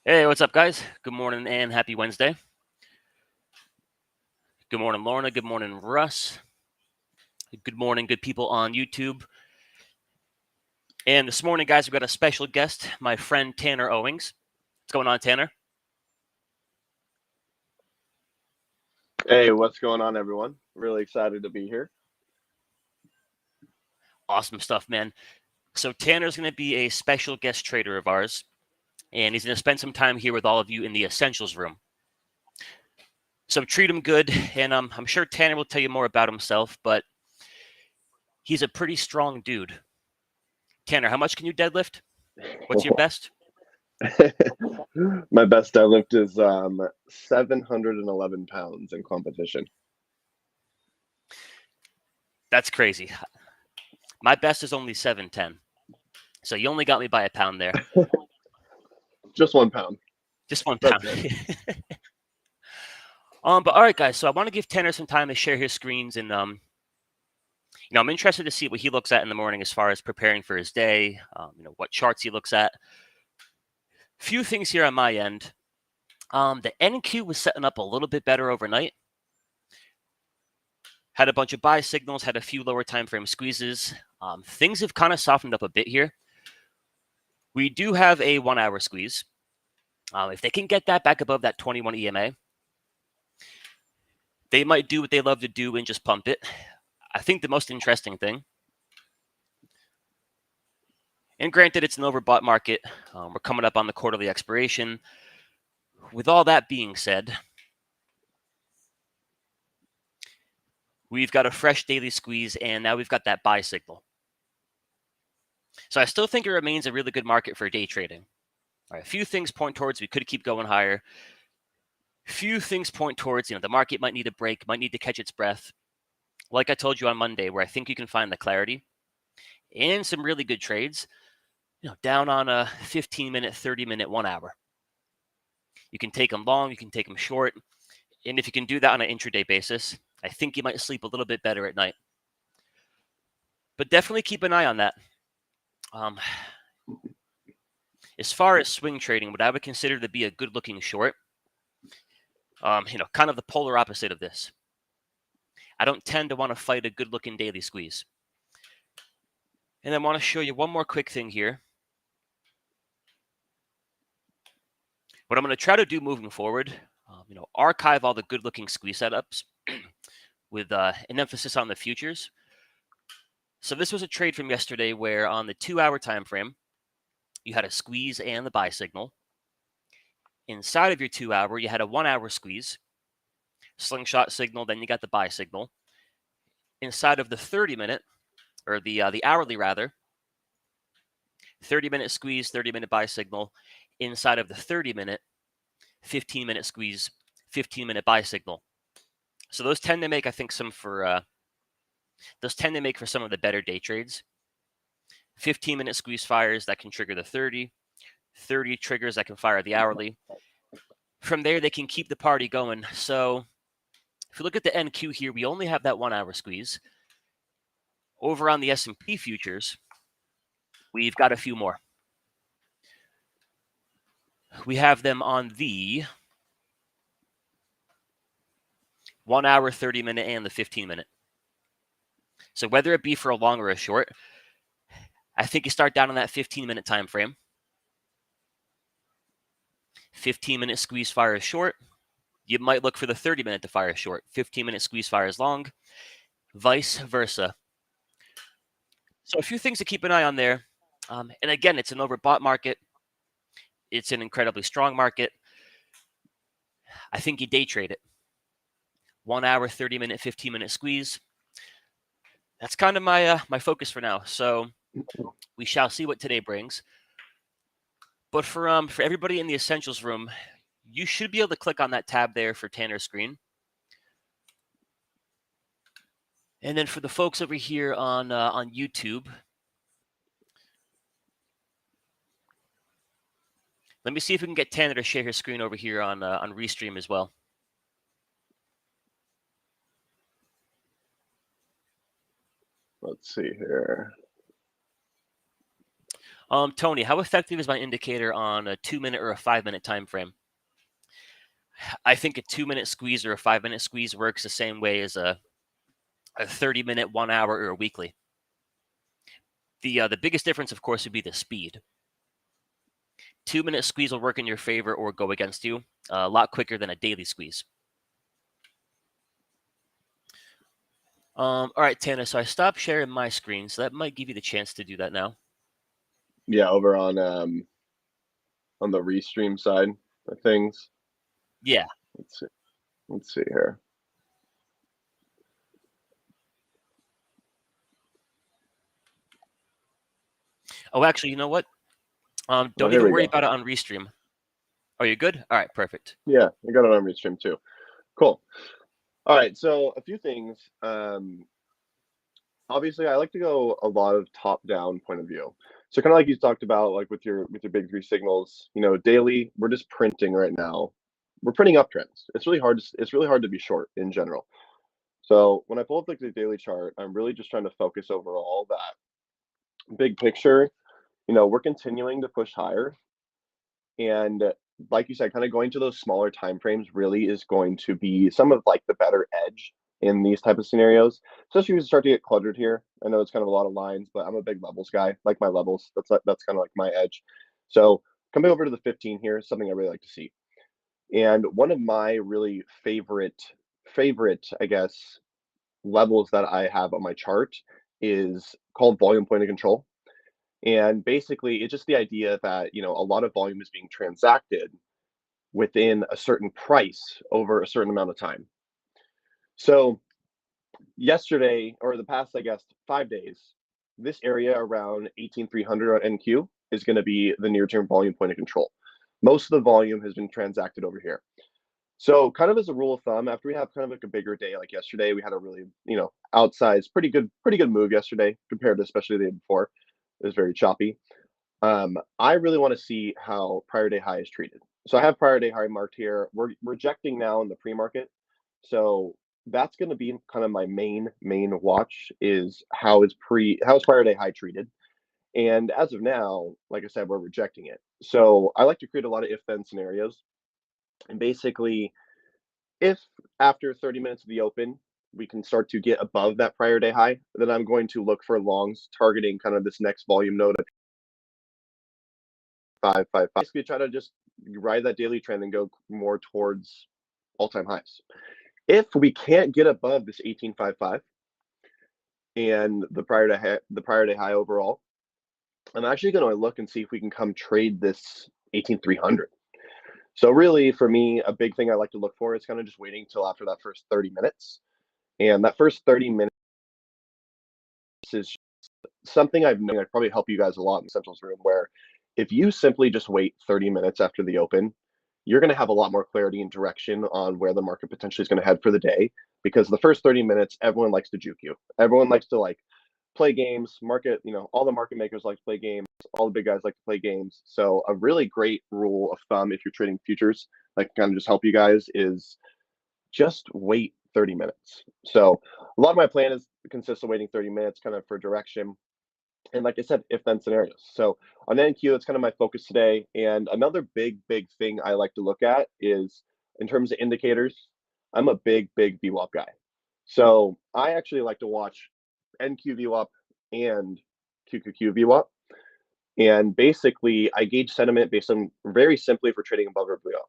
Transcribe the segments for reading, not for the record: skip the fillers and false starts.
Hey, what's up, guys? Good morning and happy Wednesday. Good morning, Lorna. Good morning, Russ. Good morning, good people on YouTube. And this morning, guys, we've got a special guest, my friend Tanner Owings. What's going on, Tanner? Hey, what's going on, everyone? Really excited to be here. Awesome stuff, man. So, Tanner's going to be a special guest trader of ours, and he's going to spend some time here with all of you in the Essentials room. So, treat him good, and I'm sure Tanner will tell you more about himself, but he's a pretty strong dude. Tanner, how much can you deadlift? What's your best? My best deadlift is 711 pounds in competition. That's crazy. My best is only 710. So you only got me by a pound there. Just 1 pound. Just 1 That's pound. it. But all right, guys. So I want to give Tanner some time to share his screens, and I'm interested to see what he looks at in the morning as far as preparing for his day. What charts he looks at. Few things here on my end. The NQ was setting up a little bit better overnight. Had a bunch of buy signals. Had a few lower time frame squeezes. Things have kind of softened up a bit here. We do have a 1 hour squeeze. If they can get that back above that 21 EMA, they might do what they love to do and just pump it. I think the most interesting thing, and granted, it's an overbought market. We're coming up on the quarterly expiration. With all that being said, we've got a fresh daily squeeze, and now we've got that buy signal. So I still think it remains a really good market for day trading. All right, a few things point towards we could keep going higher. Few things point towards, the market might need a break, might need to catch its breath. Like I told you on Monday, where I think you can find the clarity and some really good trades, down on a 15-minute, 30-minute, 1 hour. You can take them long, you can take them short. And if you can do that on an intraday basis, I think you might sleep a little bit better at night. But definitely keep an eye on that. As far as swing trading, what I would consider to be a good-looking short, kind of the polar opposite of this. I don't tend to want to fight a good-looking daily squeeze. And I want to show you one more quick thing here. What I'm going to try to do moving forward, archive all the good-looking squeeze setups with an emphasis on the futures. So this was a trade from yesterday where on the 2 hour time frame, you had a squeeze and the buy signal. Inside of your 2 hour, you had a 1 hour squeeze, slingshot signal, then you got the buy signal. Inside of the 30-minute, or the hourly rather, 30-minute squeeze, 30-minute buy signal. Inside of the 30-minute, 15-minute squeeze, 15-minute buy signal. So those tend to make, I think, some for some of the better day trades. 15-minute squeeze fires that can trigger the 30, 30 triggers that can fire the hourly. From there, they can keep the party going. So if you look at the NQ here, we only have that 1 hour squeeze. Over on the S&P futures, we've got a few more. We have them on the 1 hour, 30-minute, and the 15-minute. So whether it be for a long or a short, I think you start down on that 15-minute time frame. 15-minute squeeze fire is short. You might look for the 30-minute to fire short. 15-minute squeeze fire is long. Vice versa. So a few things to keep an eye on there. And again, it's an overbought market. It's an incredibly strong market. I think you day trade it. 1 hour, 30-minute, 15-minute squeeze. That's kind of my focus for now. So we shall see what today brings. But for everybody in the Essentials room, you should be able to click on that tab there for Tanner's screen. And then for the folks over here on YouTube, let me see if we can get Tanner to share his screen over here on Restream as well. Let's see here. Tony, how effective is my indicator on a 2-minute or a 5-minute time frame? I think a 2-minute squeeze or a 5-minute squeeze works the same way as a 30-minute, 1 hour, or a weekly. The biggest difference, of course, would be the speed. 2-minute squeeze will work in your favor or go against you a lot quicker than a daily squeeze. All right, Tana, so I stopped sharing my screen, so that might give you the chance to do that now. Yeah, over on the restream side of things. Yeah. Let's see here. Oh, actually, you know what? Don't here even we worry go. about it on restream. Are you good? All right, perfect. Yeah, I got it on restream too. Cool. All right, so a few things. Obviously, I like to go a lot of top-down point of view. So kind of like you talked about, like with your big three signals, daily, we're just printing right now. We're printing uptrends. It's really hard to be short in general. So when I pull up like the daily chart, I'm really just trying to focus overall that big picture. We're continuing to push higher, and like you said, kind of going to those smaller time frames really is going to be some of like the better edge in these type of scenarios, especially as you start to get cluttered here. I know it's kind of a lot of lines, but I'm a big levels guy. Like my levels, that's kind of like my edge. So coming over to the 15 here is something I really like to see. And one of my really favorite, I guess, levels that I have on my chart is called volume point of control. And basically, it's just the idea that, a lot of volume is being transacted within a certain price over a certain amount of time. So yesterday, or the past, I guess, 5 days, this area around 18,300 on NQ is going to be the near-term volume point of control. Most of the volume has been transacted over here. So kind of as a rule of thumb, after we have kind of like a bigger day like yesterday, we had a really, outsized, pretty good move yesterday compared to especially the day before. It was very choppy. I really want to see how prior day high is treated. So I have prior day high marked here. We're rejecting now in the pre-market. So that's going to be kind of my main watch is how's prior day high treated. And as of now, like I said, we're rejecting it. So I like to create a lot of if-then scenarios. And basically, if after 30 minutes of the open, we can start to get above that prior day high, then I'm going to look for longs targeting kind of this next volume node at 555. Basically, try to just ride that daily trend and go more towards all-time highs. If we can't get above this 1855 and the prior day high overall, I'm actually going to look and see if we can come trade this 18,300. So really, for me, a big thing I like to look for is kind of just waiting until after that first 30 minutes. And that first 30 minutes is something I've known. I'd probably help you guys a lot in the Essentials room, where if you simply just wait 30 minutes after the open, you're going to have a lot more clarity and direction on where the market potentially is going to head for the day. Because the first 30 minutes, everyone likes to juke you. Everyone likes to play games. All the market makers like to play games. All the big guys like to play games. So a really great rule of thumb if you're trading futures, like kind of just help you guys, is just wait 30 minutes. So a lot of my plan consists of waiting 30 minutes kind of for direction. And like I said, if then scenarios. So on NQ, it's kind of my focus today. And another big thing I like to look at is in terms of indicators, I'm a big VWAP guy. So I actually like to watch NQ VWAP and QQQ VWAP. And basically, I gauge sentiment based on very simply for trading above or below.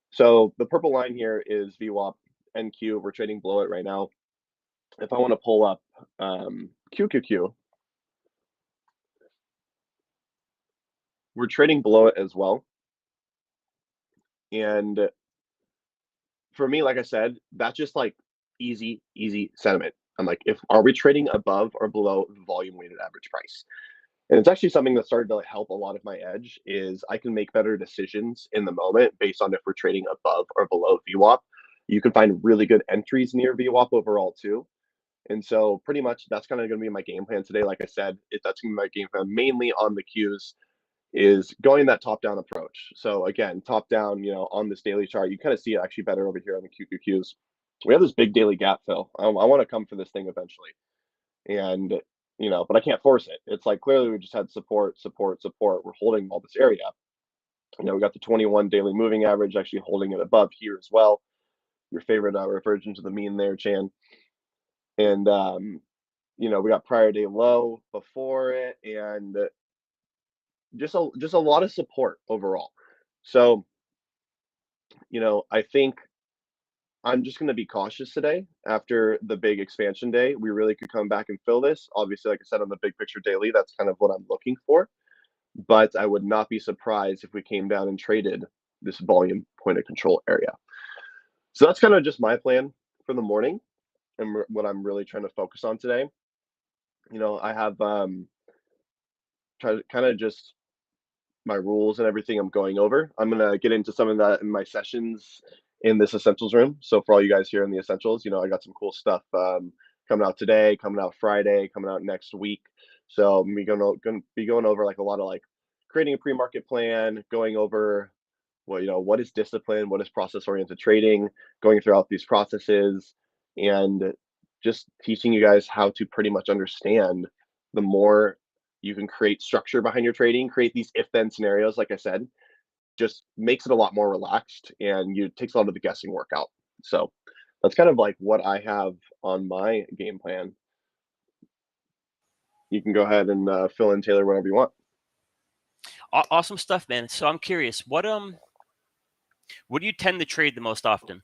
So the purple line here is VWAP NQ. We're trading below it right now. If I want to pull up QQQ, we're trading below it as well. And for me, like I said, that's just like easy sentiment. I'm like, are we trading above or below the volume weighted average price? And it's actually something that started to help a lot of my edge is I can make better decisions in the moment based on if we're trading above or below VWAP. You can find really good entries near VWAP overall too. And so pretty much that's kind of going to be my game plan today. Like I said, that's going to be my game plan mainly on the Qs, is going that top-down approach. So again, top-down, on this daily chart, you kind of see it actually better over here on the QQQs. We have this big daily gap fill. I want to come for this thing eventually. And but I can't force it. It's like clearly we just had support. We're holding all this area. We got the 21 daily moving average actually holding it above here as well. Your favorite reversion to the mean there, Chan. And we got prior day low before it, and just a lot of support overall. So, I think I'm just going to be cautious today after the big expansion day. We really could come back and fill this. Obviously, like I said on the big picture daily, that's kind of what I'm looking for. But I would not be surprised if we came down and traded this volume point of control area. So that's kind of just my plan for the morning and what I'm really trying to focus on today. I have kind of just my rules and everything I'm going over. I'm going to get into some of that in my sessions in this essentials room. So for all you guys here in the essentials, I got some cool stuff coming out today, coming out Friday, coming out next week. So I'm going to be going over like a lot of like creating a pre-market plan, going over what is discipline, what is process-oriented trading, going throughout these processes, and just teaching you guys how to pretty much understand the more you can create structure behind your trading, create these if-then scenarios, like I said, just makes it a lot more relaxed and takes a lot of the guessing work out. So that's kind of like what I have on my game plan. You can go ahead and fill in, Taylor, whenever you want. Awesome stuff, man. So I'm curious, what do you tend to trade the most often?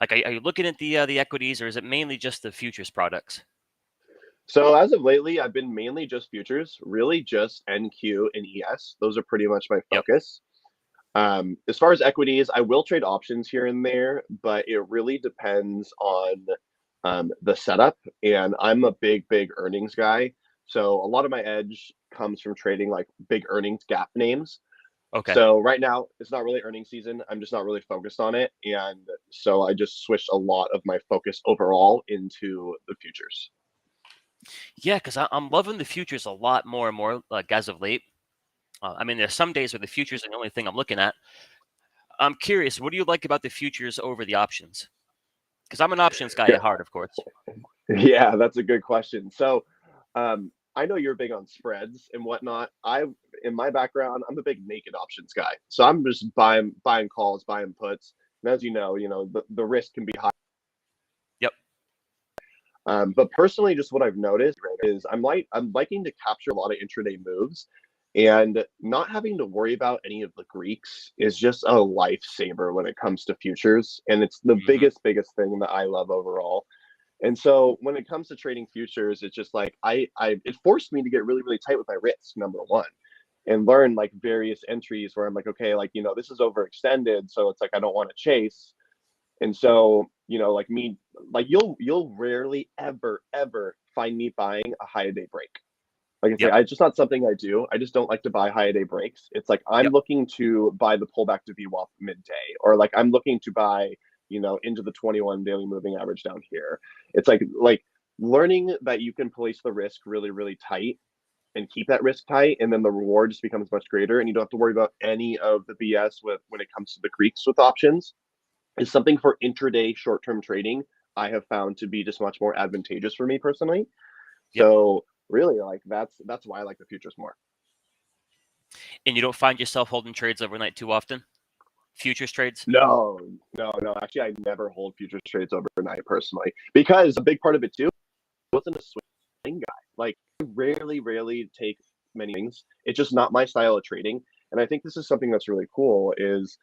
Like, are you looking at the equities, or is it mainly just the futures products? So as of lately, I've been mainly just futures, really just NQ and ES. Those are pretty much my focus. Yep. As far as equities, I will trade options here and there, but it really depends on the setup. And I'm a big earnings guy. So a lot of my edge comes from trading like big earnings gap names. Okay. So right now it's not really earnings season. I'm just not really focused on it. And so I just switched a lot of my focus overall into the futures. Yeah, because I'm loving the futures a lot more and more like as of late. There's some days where the futures are the only thing I'm looking at. I'm curious, what do you like about the futures over the options? Because I'm an options guy at heart, of course. Yeah, that's a good question. So I know you're big on spreads and whatnot. In my background, I'm a big naked options guy. So I'm just buying calls, buying puts. And as you know, the risk can be high. Yep. But personally, just what I've noticed is I'm liking to capture a lot of intraday moves, and not having to worry about any of the Greeks is just a lifesaver when it comes to futures. And it's the biggest thing that I love overall. And so when it comes to trading futures, it's just like it forced me to get really tight with my risk, number one, and learn like various entries where I'm like, okay, like, this is overextended. So it's like, I don't want to chase. And so, like me, like you'll rarely ever find me buying a high day break. Like I say, it's just not something I do. I just don't like to buy high day breaks. It's like I'm looking to buy the pullback to VWAP midday, or like I'm looking to buy, into the 21 daily moving average down here. It's like learning that you can place the risk really tight and keep that risk tight, and then the reward just becomes much greater, and you don't have to worry about any of the BS when it comes to the Greeks with options, is something for intraday short-term trading I have found to be just much more advantageous for me personally. So really, like that's why I like the futures more. And you don't find yourself holding trades overnight too often? Futures trades? No. Actually, I never hold futures trades overnight personally, because a big part of it too, I wasn't a swing guy. Like I rarely take many things. It's just not my style of trading. And I think this is something that's really cool is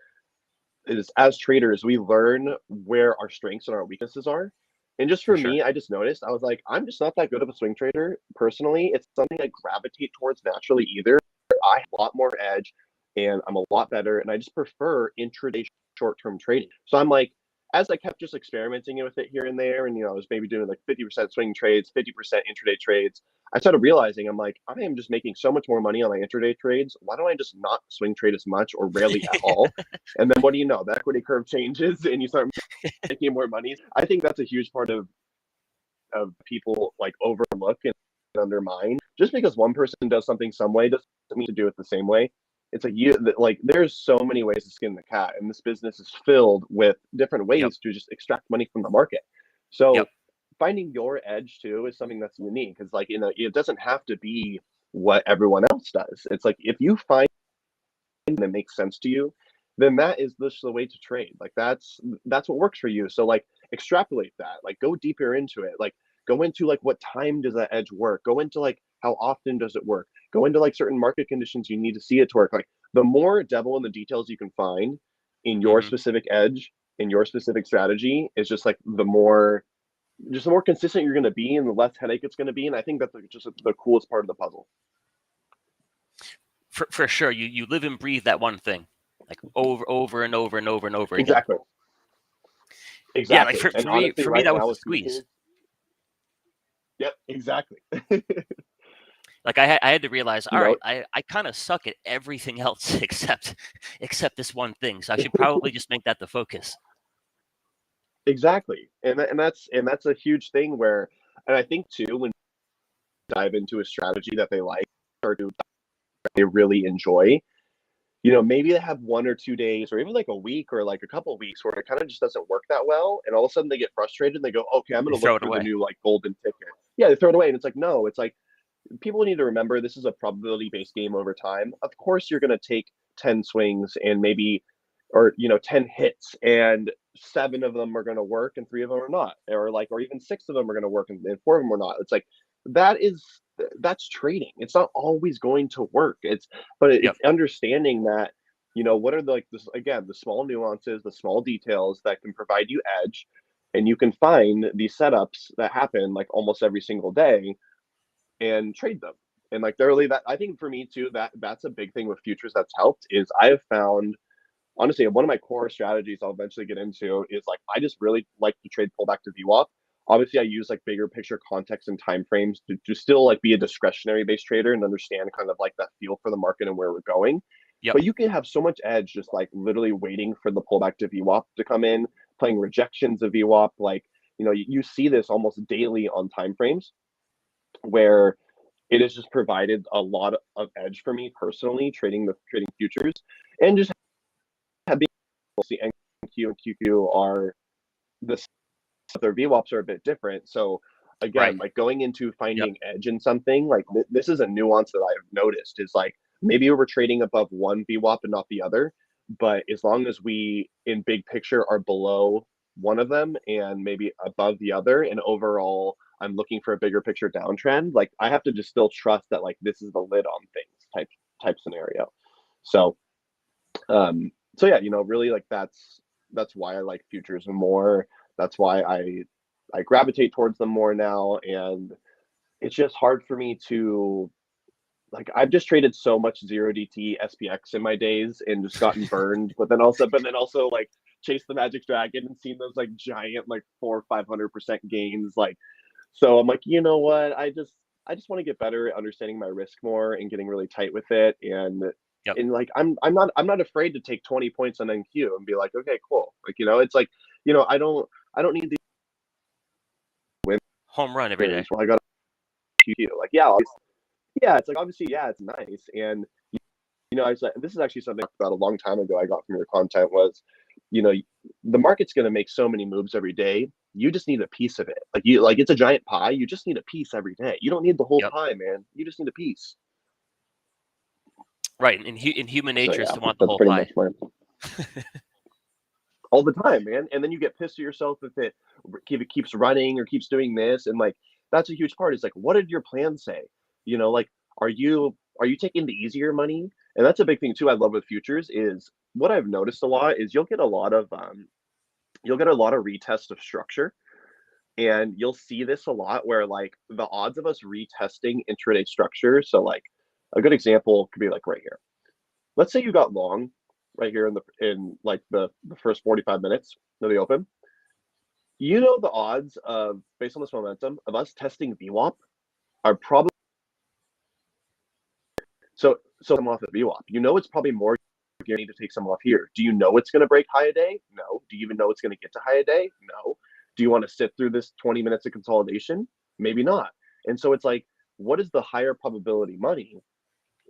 as traders, we learn where our strengths and our weaknesses are. And just for me, I just noticed, I was like, I'm just not that good of a swing trader personally. It's something I gravitate towards naturally either. I have a lot more edge and I'm a lot better. And I just prefer intraday short-term trading. So I'm like, as I kept just experimenting with it here and there, and I was maybe doing like 50% swing trades, 50% intraday trades, I started realizing I'm like, I am just making so much more money on my intraday trades. Why don't I just not swing trade as much or rarely at all? And then what do you know? The equity curve changes and you start making more money. I think that's a huge part of people like overlook and undermine. Just because one person does something some way doesn't mean to do it the same way. It's like there's so many ways to skin the cat, and this business is filled with different ways to just extract money from the market. So finding your edge too is something that's unique. Because like, it doesn't have to be what everyone else does. It's like if you find that makes sense to you, then that is just the way to trade. Like that's what works for you. So like extrapolate that. Like go deeper into it. Like go into like what time does that edge work? Go into like how often does it work? Go into like certain market conditions you need to see it to work. Like the more devil in the details you can find in your Hmm. specific edge, in your specific strategy, is just like the more consistent you're going to be and the less headache it's going to be. And I think that's like just the coolest part of the puzzle. For sure, you live and breathe that one thing, like over and over and over and over again. Exactly. Yeah, like Exactly. And honestly, for me right that was now the with squeeze. futures, yep, exactly. Like I had to realize, you all know, right, I kind of suck at everything else except this one thing. So I should probably just make that the focus. exactly. And that's a huge thing where, and I think too, when you dive into a strategy that they like or do they really enjoy, maybe they have 1 or 2 days or even like a week or like a couple of weeks where it kind of just doesn't work that well. And all of a sudden they get frustrated and they go, okay, I'm They going to look throw it for the away. new like golden ticket. Yeah, they throw it away. And it's like, no, it's like people need to remember this is a probability based game over time. Of course, you're going to take 10 swings and maybe, or, 10 hits and 7 of them are going to work and 3 of them are not, or even 6 of them are going to work and 4 of them are not. It's like, that is, that's trading. It's not always going to work. But Yep. it's understanding that, what are the, like this, again, the small nuances, the small details that can provide you edge. And you can find these setups that happen like almost every single day and trade them. And like really that I think for me too, that's a big thing with futures that's helped is I have found honestly one of my core strategies I'll eventually get into is like I just really like to trade pullback to VWAP. Obviously I use like bigger picture context and time frames to still like be a discretionary based trader and understand kind of like that feel for the market and where we're going. Yep. But you can have so much edge just like literally waiting for the pullback to VWAP to come in, playing rejections of VWAP. Like, you see this almost daily on time frames where it has just provided a lot of edge for me personally trading futures and just having the NQ and QQ are the their VWAPs are a bit different. So Right. again, like going into Yep. finding edge in something like this is a nuance that I have noticed is like maybe we're trading above one VWAP and not the other, but as long as we in big picture are below one of them and maybe above the other and overall I'm looking for a bigger picture downtrend, like I have to just still trust that like this is the lid on things type scenario. So so yeah, really like that's why I like futures more. That's why I gravitate towards them more now. And it's just hard for me to like I've just traded so much 0DT SPX in my days and just gotten burned, but then also like chased the Magic Dragon and seen those like giant like 400-500% gains. Like so I'm like, you know what? I just want to get better at understanding my risk more and getting really tight with it. Yep. And like I'm not afraid to take 20 points on NQ and be like, okay, cool. Like, it's like, I don't need the Home run every day. winners. Well, I got QQ. Like, yeah, yeah, it's like obviously, yeah, it's nice. And I was like, this is actually something I talked about a long time ago I got from your content was, you know, the market's gonna make so many moves every day. You just need a piece of it. Like it's a giant pie. You just need a piece every day. You don't need the whole Yep. pie, man. You just need a piece. Right. In human So nature is yeah, to want the that's whole pretty much pie. my all the time, man. And then you get pissed at yourself if it keeps running or keeps doing this. And like that's a huge part. It's like, what did your plan say? Like are you taking the easier money? And that's a big thing too. I love with futures is what I've noticed a lot is you'll get a lot of retest of structure. And you'll see this a lot where like the odds of us retesting intraday structure. So like a good example could be like right here. Let's say you got long right here in like the first 45 minutes of the open. The odds of based on this momentum of us testing VWAP are probably so I'm off at VWAP. It's probably more guaranteed to take some off here. Do you know it's going to break high a day? No. Do you even know it's going to get to high a day? No. Do you want to sit through this 20 minutes of consolidation? Maybe not. And so it's like, what is the higher probability money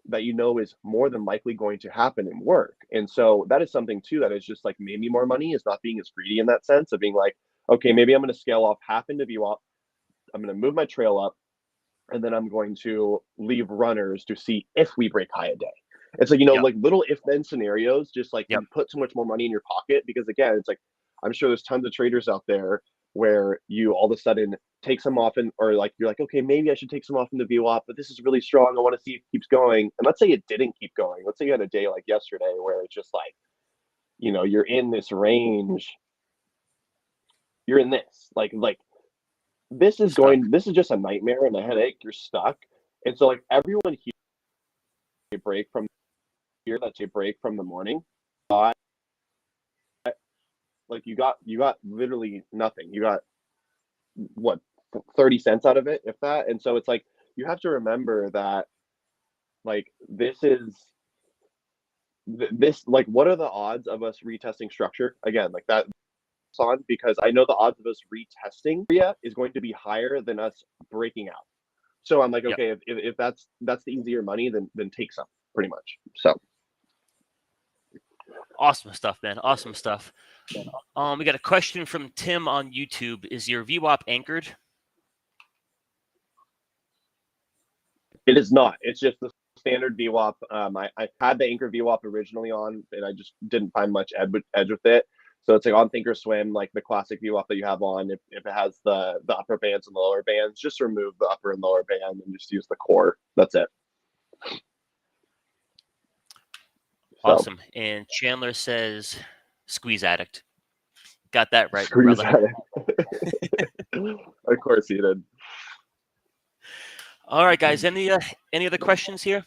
that is more than likely going to happen and work? And so that is something too that is just like maybe more money is not being as greedy in that sense of being like, okay, maybe I'm going to scale off half into VWAP, I'm going to move my trail up, and then I'm going to leave runners to see if we break high a day. It's like, Yep. like little if then scenarios, just like Yep. can put so much more money in your pocket, because again, it's like, I'm sure there's tons of traders out there where you all of a sudden take some off, or like you're like, okay, maybe I should take some off in the VWAP, but this is really strong. I want to see if it keeps going. And let's say it didn't keep going. Let's say you had a day like yesterday where it's just like, you're in this range. You're in this like this is Stuck. just a nightmare and a headache. You're stuck. And so like everyone here, a break from here, that's a break from the morning. Like you got literally nothing. You got what, 30 cents out of it, if that. And so it's like you have to remember that like this like what are the odds of us retesting structure again like that on, because I know the odds of us retesting is going to be higher than us breaking out. So I'm like, Yep. okay, if that's the easier money, then take some, pretty much. So Awesome stuff, man. Awesome stuff. We got a question from Tim on YouTube. Is your VWAP anchored? it is not. It's just the standard VWAP. I had the anchor VWAP originally on, and I just didn't find much edge with it. So it's like on Thinkorswim, like the classic VWAP that you have on. If it has the upper bands and the lower bands, just remove the upper and lower band and just use the core. That's it. Awesome. And Chandler says, "Squeeze addict." Got that right, Squeeze brother. Of course he did. All right, guys. Any other questions here?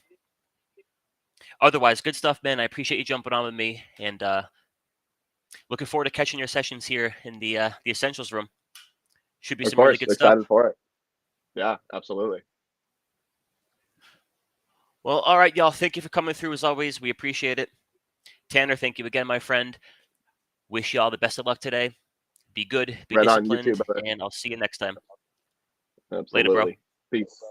Otherwise, good stuff, man. I appreciate you jumping on with me, and looking forward to catching your sessions here in the Essentials room. Should be some really good stuff. Excited for it. Yeah, absolutely. Well, all right, y'all. Thank you for coming through as always. We appreciate it. Tanner, thank you again, my friend. Wish you all the best of luck today. Be good, be disciplined, and I'll see you next time. Absolutely. Later, bro. Peace.